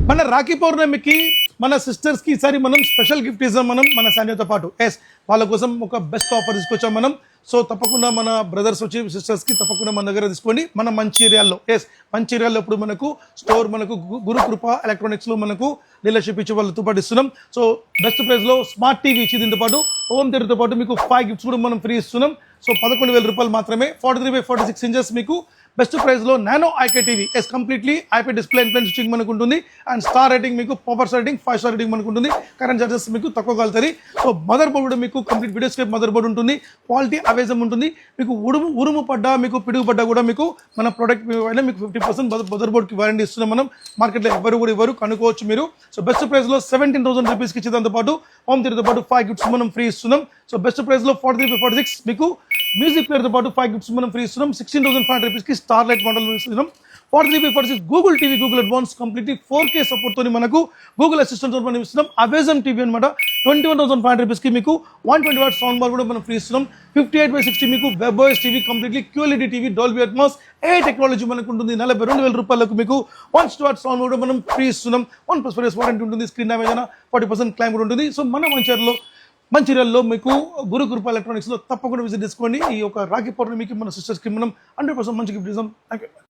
మన రాఖీ పౌర్ణమికి మన సిస్టర్స్ కి ఈసారి మనం స్పెషల్ గిఫ్ట్ ఇస్తాం మనం మన శాన్యతో పాటు ఎస్ వాళ్ళ కోసం ఒక బెస్ట్ ఆఫర్ తీసుకొచ్చాం మనం. సో తప్పకుండా మన బ్రదర్స్ వచ్చి సిస్టర్స్ కి తప్పకుండా మన దగ్గర తీసుకోండి. మన మంచిర్యాల్లో మంచిర్యాల్లో ఇప్పుడు మనకు స్టోర్ మనకు గురుకృప ఎలక్ట్రానిక్స్ లో మనకు డీలర్షిప్ ఇచ్చి వాళ్ళతో పాటు ఇస్తున్నాం. సో బెస్ట్ ప్రైస్ లో స్మార్ట్ టీవీ ఇచ్చి దీంతో పాటు హోమ్ థియేటర్తో పాటు మీకు 5 గిఫ్ట్స్ కూడా మనం ఫ్రీ ఇస్తున్నాం. సో 11,000 రూపాయలు మాత్రమే. 43/46 ఇంచెస్ మీకు బెస్ట్ ప్రైస్ లో nano IK TV completely IP display influence switching మనకు ఉంటుంది. అండ్ స్టార్ రేటింగ్ మీకు పవర్ రేటింగ్ 5 స్టార్ రేటింగ్ మనకు ఉంటుంది. కరెంట్ చార్జెస్ మీకు తక్కువ కలుగుతాయి. సో మదర్ బోర్డ్ కూడా మీకు complete video scape mother board ఉంటుంది. క్వాలిటీ అవేజం ఉంటుంది. మీకు ఉరుము పడ్డా మీకు పిడుగు పడ్డా కూడా మీకు మన ప్రోడక్ట్ అయినా మీకు 50% మదర్ బోర్డ్కి వారంటీ ఇస్తున్నాం మనం. మార్కెట్లో ఎవరు కూడా ఇవ్వరు, కనుక్కోవచ్చు మీరు. సో బెస్ట్ ప్రైస్ లో 17,000 రూపీస్కి ఇచ్చే దాంతో పాటు హోమ్ థియేటర్తో పాటు 5 గిఫ్ట్స్ మనం ఫ్రీ ఇస్తున్నాం. సో బెస్ట్ ప్రైస్ లో 43/46 మీకు మ్యూజిక్ ప్లేయర్తో పాటు 5 గిఫ్ట్స్ మనం ఫ్రీ ఇస్తున్నాం. 16,500 రూపీస్కి స్టార్ లైట్ మోడల్ ఇస్తున్నాం. 43/46 Google TV Google advance completely 4K support తోని మనకు గూగుల్ అసిస్టెంట్ మనం ఇస్తున్నాం. అమెజాన్ టీవీ అనమాట 21,500 రూపీస్కి మీకు 120 వాట్ సౌండ్ బార్ కూడా మనం ఫ్రీ ఇస్తున్నాం. 58/60 మీకు web OS TV completely QLED TV Dolby Atmos ఏ టెక్నాలజీ మనకు ఉంటుంది. 42,000 రూపాయలకు మీకు 1 వాట్ సౌండ్ కూడా మనం ఫ్రీ ఇస్తున్నాం. 1+ ఇయర్స్ వారంటీ ఉంటుంది. స్క్రీన్ డ్యామేజ్ అయినా 40% క్లైమ్ కూడా ఉంటుంది. సో మన మంచిర్యాలలో మీకు గురుకృప ఎలక్ట్రానిక్స్ లో తప్పకుండా విజిట్ చేసుకోండి. ఈ యొక్క రాఖీ పౌర్ణమికి మన సిస్టర్స్ కి మనం 100% మంచి గిఫ్ట్ ఇస్తాం. Thank you.